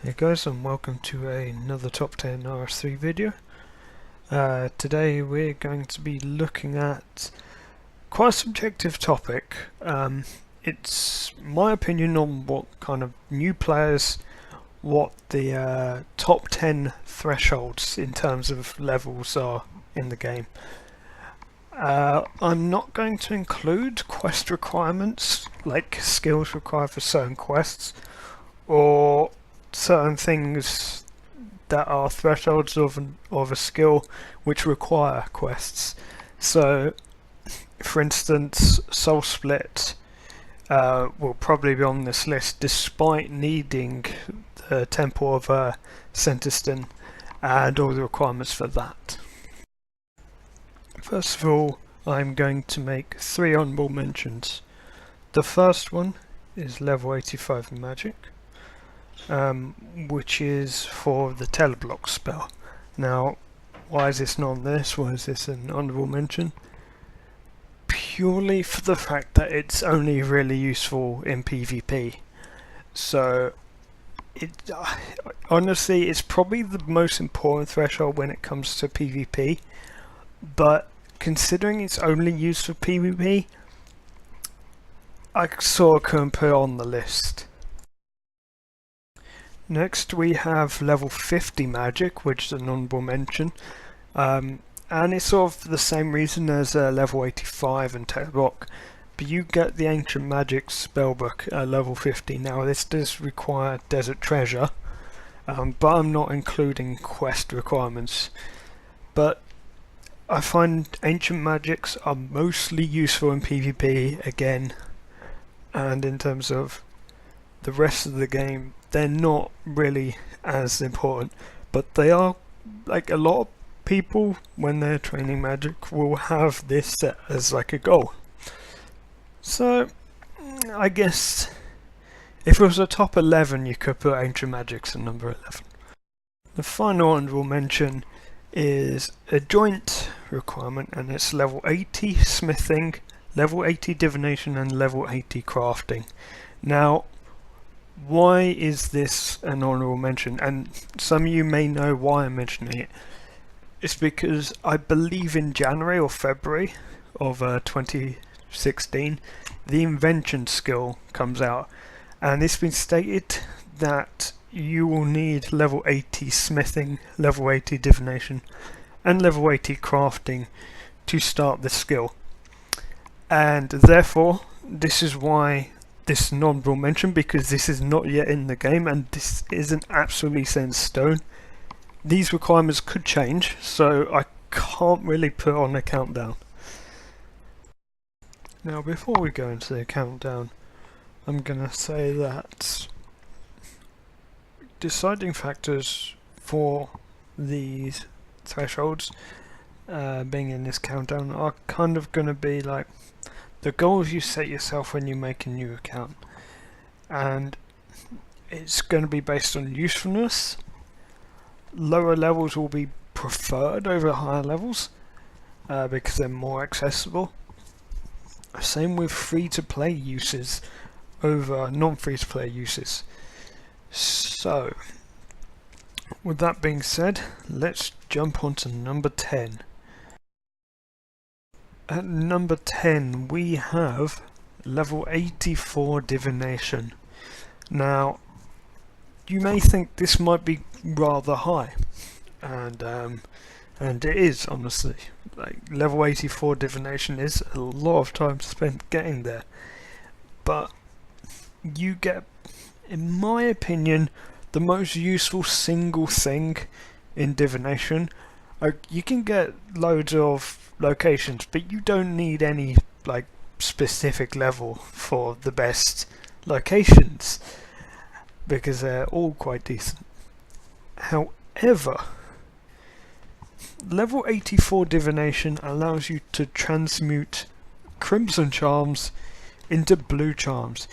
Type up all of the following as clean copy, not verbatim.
Hey guys, and welcome to another top 10 RS3 video. Today we're going to be looking at quite a subjective topic. It's my opinion on what kind of new players, what the top 10 thresholds in terms of levels are in the game. I'm not going to include quest requirements, like skills required for certain quests, or certain things that are thresholds of a skill which require quests. So, for instance, Soul Split will probably be on this list despite needing the Temple of Centiston and all the requirements for that. First of all, I'm going to make 3 honourable mentions. The first one is level 85 magic. Which is for the Teleblock spell. Now, why is this not on this? Why is this an honourable mention? Purely for the fact that it's only really useful in PvP. So, honestly, it's probably the most important threshold when it comes to PvP. But considering it's only used for PvP, I sort of couldn't put it on the list. Next we have level 50 magic, which is an honourable mention, and it's sort of the same reason as level 85 and Teleblock, but you get the Ancient Magic spellbook at level 50. Now this does require Desert Treasure, but I'm not including quest requirements. But I find Ancient Magics are mostly useful in PvP again, and in terms of the rest of the game they're not really as important, but they are, like, a lot of people when they're training magic will have this set as like a goal. So I guess if it was a top 11 you could put Ancient Magics at number 11. The final honourable mention is a joint requirement, and it's level 80 smithing, level 80 divination and level 80 crafting. Now, why is this an honourable mention? And some of you may know why I'm mentioning it. It's because I believe in January or February of 2016 the invention skill comes out, and it's been stated that you will need level 80 smithing, level 80 divination and level 80 crafting to start the skill, and therefore this is why this is an honourable mention, because this is not yet in the game and this isn't absolutely set in stone. These requirements could change, so I can't really put on a countdown. Now before we go into the countdown, I'm gonna say that deciding factors for these thresholds being in this countdown are kind of gonna be like the goals you set yourself when you make a new account, and it's going to be based on usefulness. Lower levels will be preferred over higher levels because they're more accessible. Same with free-to-play uses over non-free-to-play uses. So, with that being said, let's jump on to number 10. At number 10 we have level 84 divination. Now you may think this might be rather high, and it is, honestly. Like, level 84 divination is a lot of time spent getting there, but you get, in my opinion, the most useful single thing in divination. You can get loads of locations, but you don't need any like specific level for the best locations because they're all quite decent. However, level 84 divination allows you to transmute crimson charms into blue charms,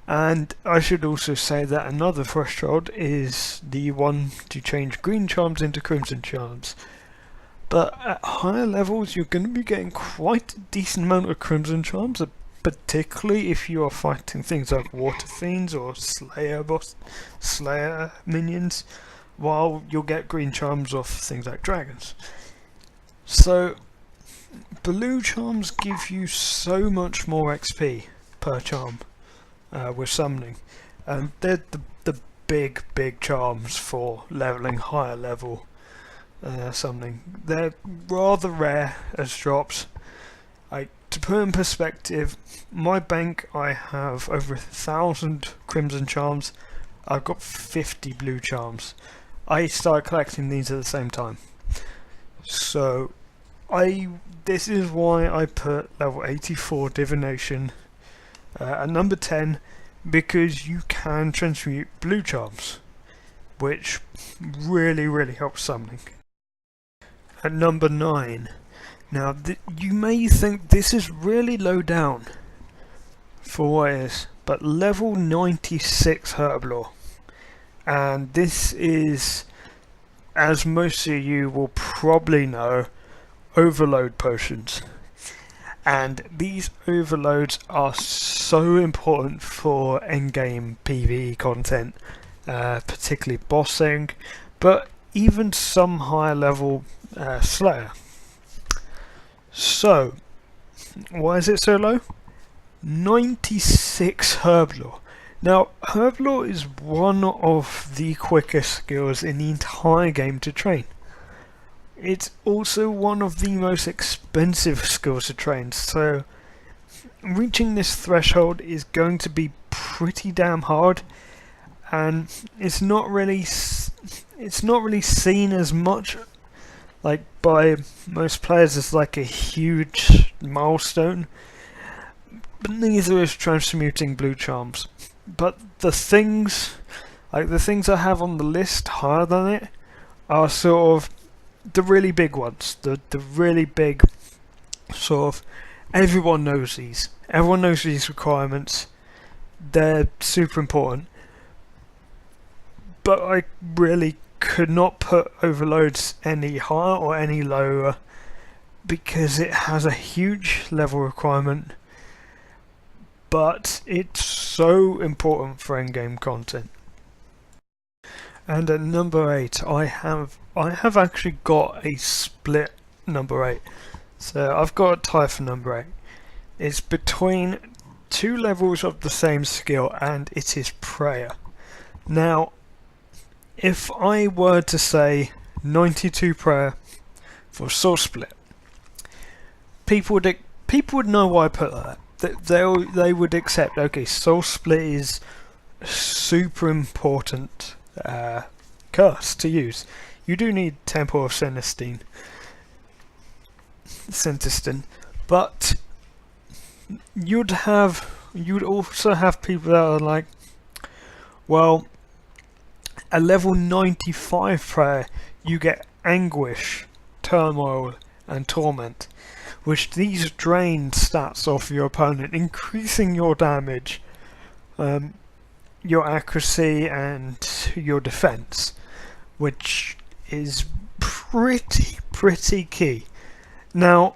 and I should also say that another threshold is the one to change green charms into crimson charms. But at higher levels you're going to be getting quite a decent amount of crimson charms, particularly if you are fighting things like water fiends or Slayer minions, while you'll get green charms off things like dragons. So blue charms give you so much more XP per charm with summoning, and they're the big charms for leveling higher level summoning. They're rather rare as drops. To put in perspective, my bank, I have over 1,000 crimson charms. I've got 50 blue charms. I started collecting these at the same time. So this is why I put level 84 divination at number 10, because you can transmute blue charms, which really helps summoning. At number 9, now you may think this is really low down for what it is, but level 96 Herblore, and this is, as most of you will probably know, overload potions. And these overloads are so important for endgame PvE content, particularly bossing, but even some higher level Slayer. So, why is it so low? 96 Herblore. Now, Herblore is one of the quickest skills in the entire game to train. It's also one of the most expensive skills to train, so reaching this threshold is going to be pretty damn hard, and it's not really seen as much like by most players as like a huge milestone, but neither is transmuting blue charms. But the things I have on the list higher than it are sort of the really big ones, the really big sort of, everyone knows these requirements, they're super important, but I really could not put overloads any higher or any lower because it has a huge level requirement, but it's so important for endgame content. And at number 8, I have actually got a split number 8. So I've got a tie for number 8. It's between two levels of the same skill, and it is prayer. Now, if I were to say 92 prayer for soul split, people would know why I put that. They would accept, okay, soul split is super important curse to use. You do need Temple of Sinistine, but you'd also have people that are like, well, a level 95 prayer you get anguish, turmoil and torment, which these drain stats off your opponent, increasing your damage, your accuracy and your defense, which is pretty key. Now,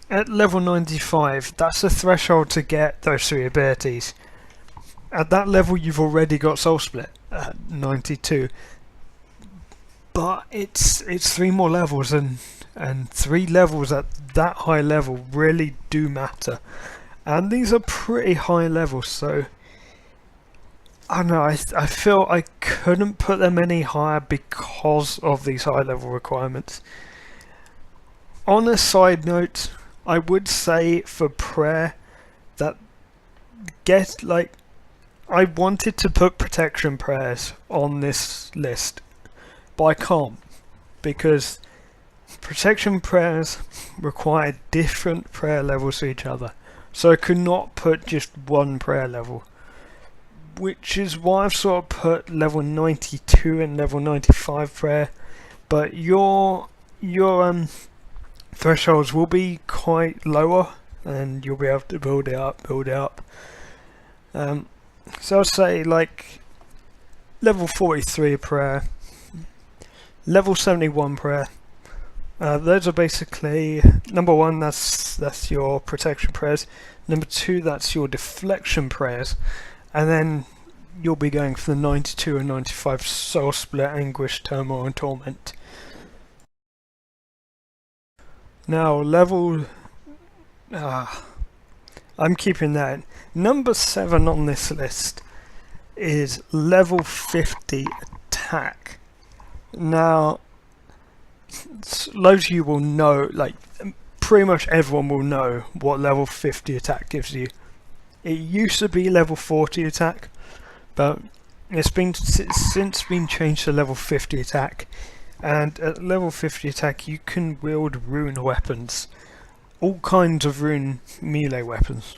at level 95, that's the threshold to get those three abilities. At that level, you've already got Soul Split at 92, but it's 3 more levels, and 3 levels at that high level really do matter, and these are pretty high levels, so I don't know, I feel I couldn't put them any higher because of these high level requirements. On a side note, I would say for prayer that I wanted to put protection prayers on this list, but I can't, because protection prayers require different prayer levels to each other, so I could not put just one prayer level, which is why I've sort of put level 92 and level 95 prayer, but your thresholds will be quite lower and you'll be able to build it up. So I'll say like level 43 prayer, level 71 prayer, Those are basically, number one, that's your protection prayers. Number two, that's your deflection prayers. And then you'll be going for the 92 and 95 soul split, anguish, turmoil and torment. Now level... I'm keeping that. Number 7 on this list is level 50 attack. Now, loads of you will know, like pretty much everyone will know what level 50 attack gives you. It used to be level 40 attack, but it's since been changed to level 50 attack. And at level 50 attack you can wield rune weapons. All kinds of rune melee weapons.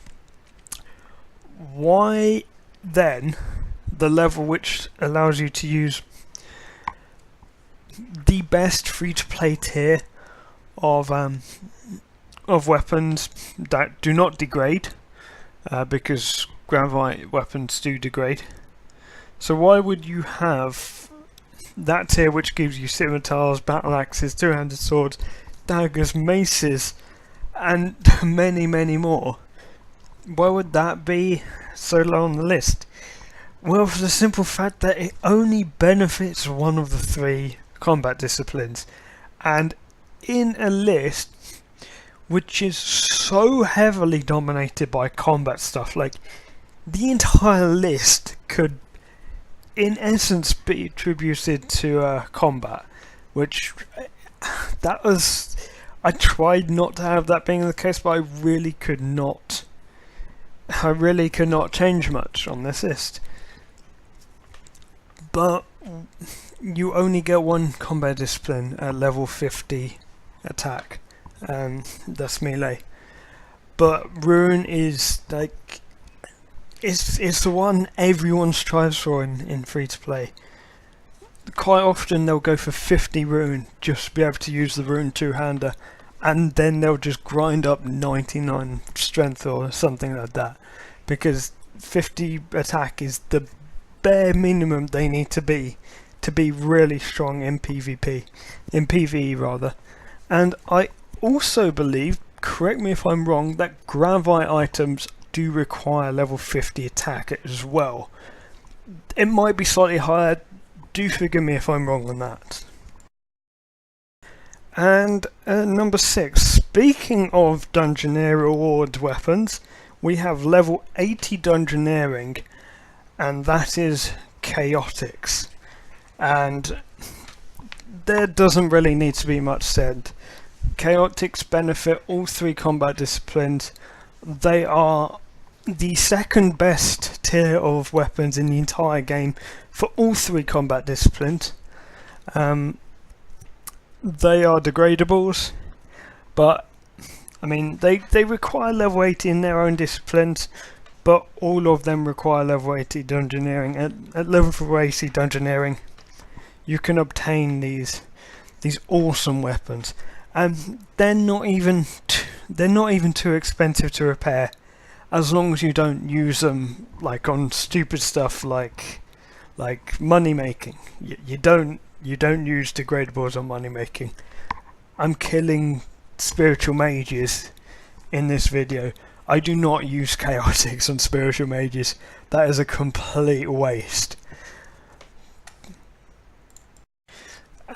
Why then the level which allows you to use the best free-to-play tier of weapons that do not degrade, because gravite weapons do degrade. So why would you have that tier which gives you scimitars, battle axes, two-handed swords, daggers, maces, and many, many more? Why would that be so low on the list? Well, for the simple fact that it only benefits one of the 3 combat disciplines, and in a list which is so heavily dominated by combat stuff, like the entire list could in essence be attributed to combat, which I tried not to have that being the case, but I really could not change much on this list. But you only get one combat discipline at level 50 attack, and that's melee. But rune is like it's the one everyone strives for in free to play. Quite often they'll go for 50 rune just to be able to use the rune two-hander, and then they'll just grind up 99 strength or something like that, because 50 attack is the bare minimum they need to be really strong in PvP, in PvE rather. And I also believe, correct me if I'm wrong, that gravite items do require level 50 attack as well. It might be slightly higher, do forgive me if I'm wrong on that. And number 6, speaking of Dungeoneer reward weapons, we have level 80 Dungeoneering, and that is Chaotix. And there doesn't really need to be much said. Chaotix benefit all 3 combat disciplines. They are the second best tier of weapons in the entire game for all 3 combat disciplines. They are degradables, but I mean they require level 80 in their own disciplines, but all of them require level 80 Dungeoneering. At level 80 Dungeoneering you can obtain these awesome weapons, and they're not even too expensive to repair, as long as you don't use them like on stupid stuff like money making. You don't use degradables on money making. I'm killing spiritual mages in this video. I do not use chaotics on spiritual mages. That is a complete waste.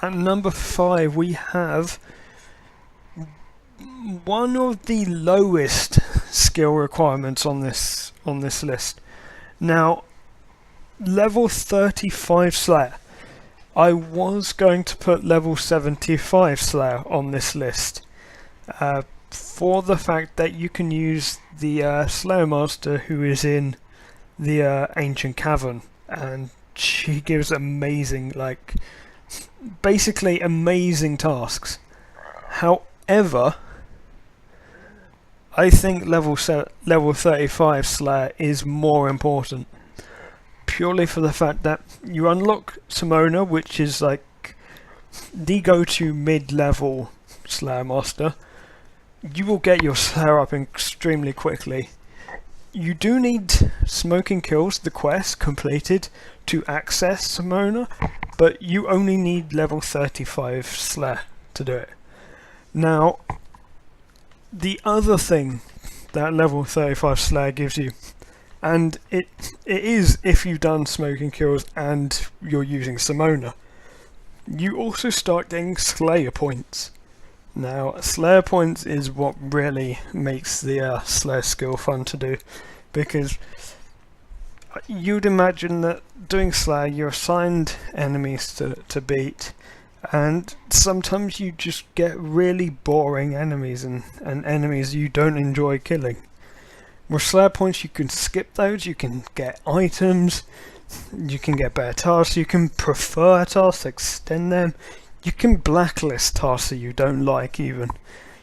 At number 5 we have one of the lowest skill requirements on this list. Now, level 35 Slayer. I was going to put level 75 Slayer on this list, for the fact that you can use the Slayer Master who is in the Ancient Cavern, and she gives amazing, like, basically amazing tasks. However, I think level 35 Slayer is more important, purely for the fact that you unlock Simona, which is like the go-to mid-level Slayer Master. You will get your Slayer up extremely quickly. You do need Smoking Kills, the quest, completed to access Simona, but you only need level 35 Slayer to do it. Now, the other thing that level 35 Slayer gives you, and it is if you've done smoking kills and you're using Simona, you also start getting Slayer points. Now, Slayer points is what really makes the Slayer skill fun to do, because you'd imagine that doing Slayer, you're assigned enemies to beat, and sometimes you just get really boring enemies and enemies you don't enjoy killing. With Slayer points, you can skip those, you can get items, you can get better tasks, you can prefer tasks, extend them, you can blacklist tasks that you don't like even.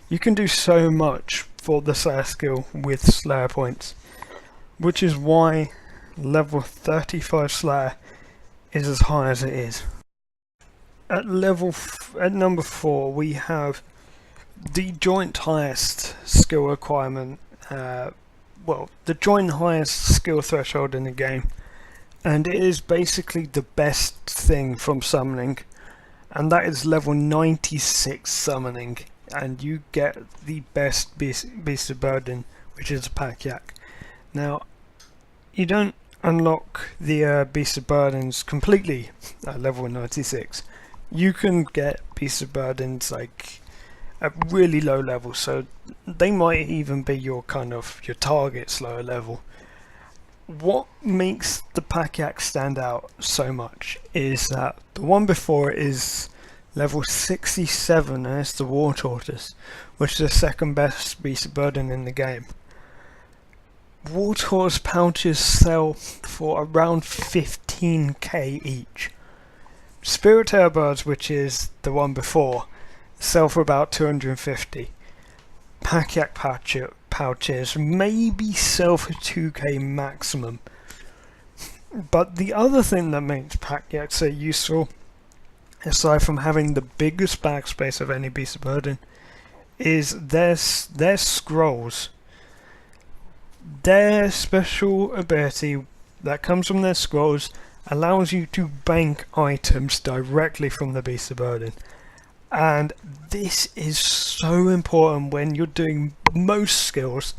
You can do so much for the Slayer skill with Slayer points, which is why level 35 Slayer is as high as it is. At number 4 we have the joint highest skill requirement, the joint highest skill threshold in the game, and it is basically the best thing from summoning, and that is level 96 summoning, and you get the best beast of burden, which is a pack yak. Now, you don't unlock the beast of burdens completely at level 96. You can get beast of burdens like at really low levels, so they might even be your target's lower level. What makes the pack yak stand out so much is that the one before it is level 67, and it's the war tortoise, which is the second best beast of burden in the game. War tortoise pouches sell for around 15k each. Spirit tail birds, which is the one before, sell for about 250. Pack yak pouches maybe sell for 2k maximum. But the other thing that makes pack yaks so useful, aside from having the biggest backspace of any beast of burden, is their scrolls. Their special ability that comes from their scrolls allows you to bank items directly from the beast of burden, and this is so important when you're doing most skills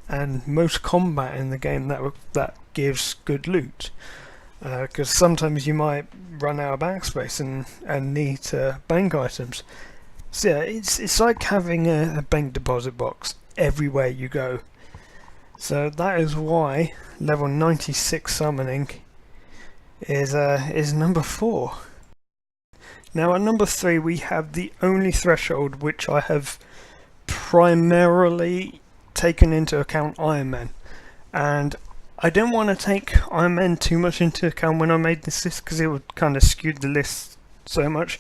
and most combat in the game that gives good loot, because sometimes you might run out of backspace and need to bank items. So yeah, it's like having a bank deposit box everywhere you go. So that is why level 96 summoning is number 4. Now at number 3 we have the only threshold which I have primarily taken into account Iron Man, and I didn't want to take Iron Man too much into account when I made this list because it would kind of skew the list so much,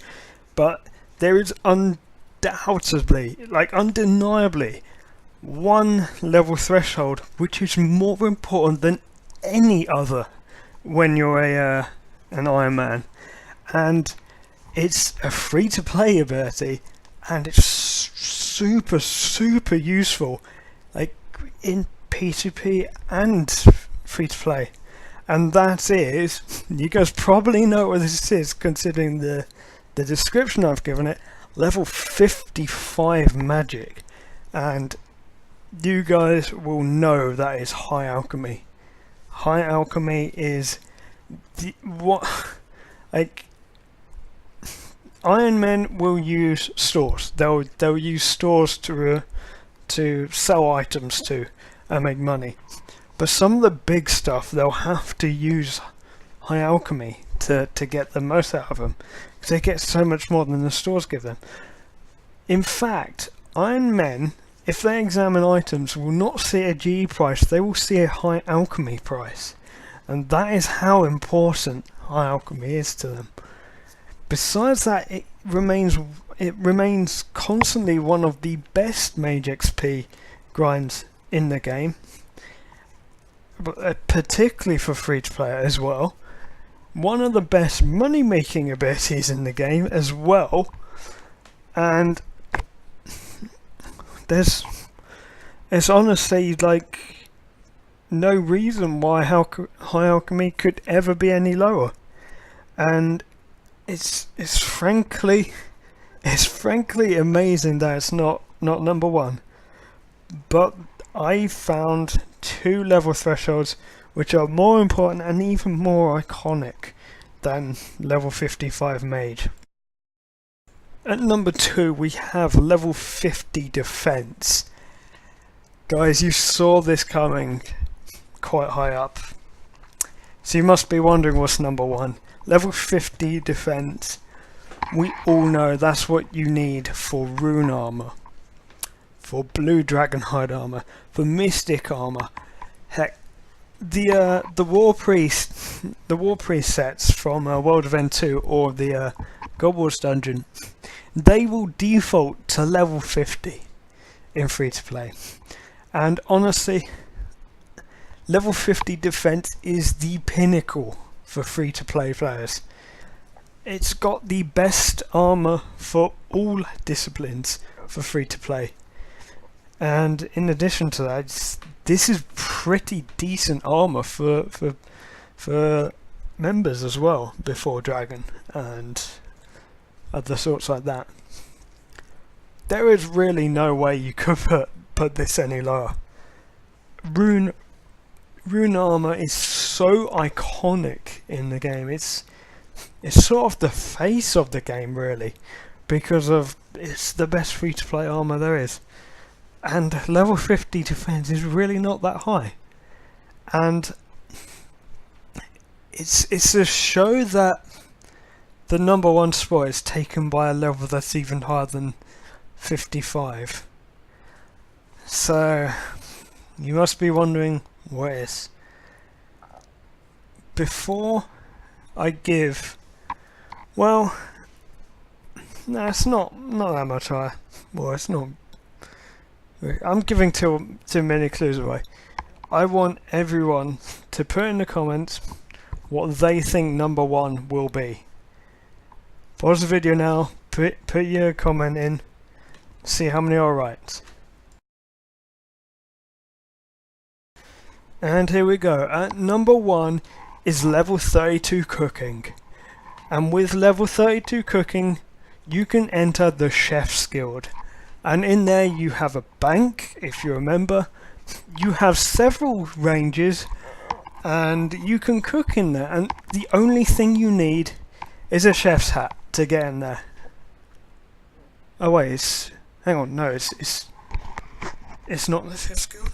but there is undoubtedly, undeniably, one level threshold which is more important than any other when you're an Iron Man, and it's a free-to-play ability, and it's super useful, like in P2P and free-to-play, and that is, you guys probably know what this is considering the description I've given it, level 55 magic, and you guys will know that is high alchemy. High alchemy is Iron Men will use stores. They'll use stores to sell items to and make money. But some of the big stuff they'll have to use high alchemy to get the most out of them, because they get so much more than the stores give them. In fact, Iron Men, if they examine items, will not see a GE price, they will see a high alchemy price. And that is how important high alchemy is to them. Besides that, it remains constantly one of the best mage XP grinds in the game, but particularly for free to play as well. One of the best money making abilities in the game as well, and there's honestly no reason why high alchemy could ever be any lower, and it's frankly It's frankly amazing that it's not number one. But I found 2 level thresholds which are more important and even more iconic than level 55 mage. At number 2 we have level 50 defense. Guys, you saw this coming quite high up. So you must be wondering what's number 1. Level 50 defense. We all know that's what you need for rune armor, for blue dragonhide armor, for mystic armor. Heck, the war priest sets from World of End 2 or the God Wars dungeon, they will default to level 50 in free to play. And honestly, level 50 defense is the pinnacle for free to play players. It's got the best armor for all disciplines for free to play. And in addition to that, this is pretty decent armor for members as well, before Dragon and other sorts like that. There is really no way you could put this any lower. Rune armor is so iconic in the game. It's sort of the face of the game, really, because of it's the best free to play armor there is. And level 50 defense is really not that high. And it's a show that the number 1 spot is taken by a level that's even higher than 55. So you must be wondering what is. Before I give, well, no, it's not that much higher. Well, it's not. I'm giving too many clues away. I want everyone to put in the comments what they think number 1 will be. Pause the video now, put your comment in, see how many are right. And here we go. At number 1 is level 32 cooking. And with level 32 cooking, you can enter the Chef's Guild. And in there you have a bank, if you remember. You have several ranges, and you can cook in there. And the only thing you need is a chef's hat to get in there. Oh wait, hang on, no, it's not the Chef's Guild.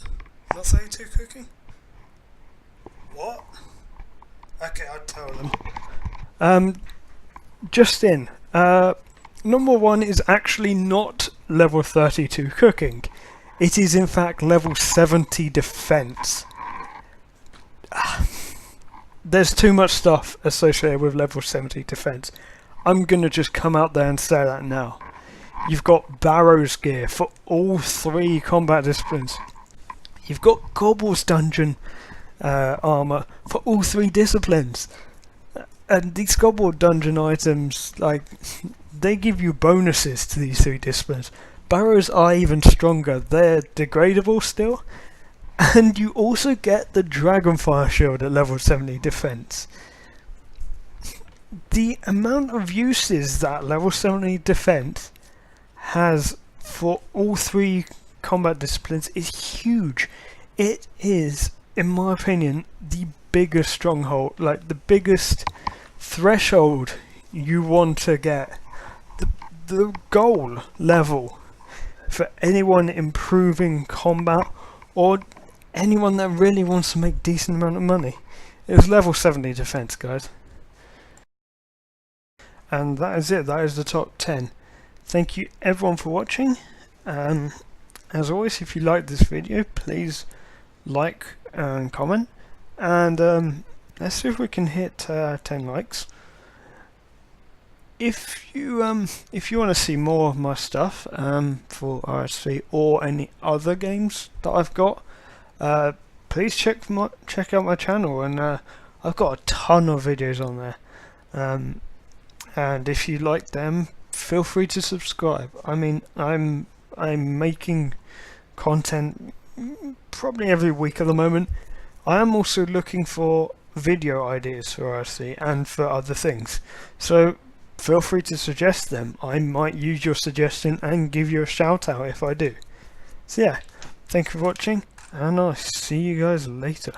Not 32 cooking. What? Okay, I'll tell them. Just in. Number 1 is actually not level 32 cooking. It is in fact level 70 defense. There's too much stuff associated with level 70 defense. I'm gonna just come out there and say that now. You've got Barrow's gear for all 3 combat disciplines. You've got Gobble's dungeon armor for all 3 disciplines. And these Gobble dungeon items, like, they give you bonuses to these 3 disciplines. Barrows are even stronger. They're degradable still. And you also get the Dragonfire Shield at level 70 defense. The amount of uses that level 70 defense has for all 3 combat disciplines is huge. It is, in my opinion, the biggest stronghold, like the biggest threshold you want to get. The goal level for anyone improving combat or anyone that really wants to make decent amount of money is level 70 defense, guys. And that is it. That is the top 10. Thank you everyone for watching. As always, if you liked this video, please like and comment, and let's see if we can hit 10 likes. If you want to see more of my stuff for RSV or any other games that I've got, please check out my channel, and I've got a ton of videos on there. And if you like them, feel free to subscribe. I mean, I'm making content probably every week at the moment. I am also looking for video ideas for RSV and for other things. So feel free to suggest them. I might use your suggestion and give you a shout out if I do. So yeah, thank you for watching, and I'll see you guys later.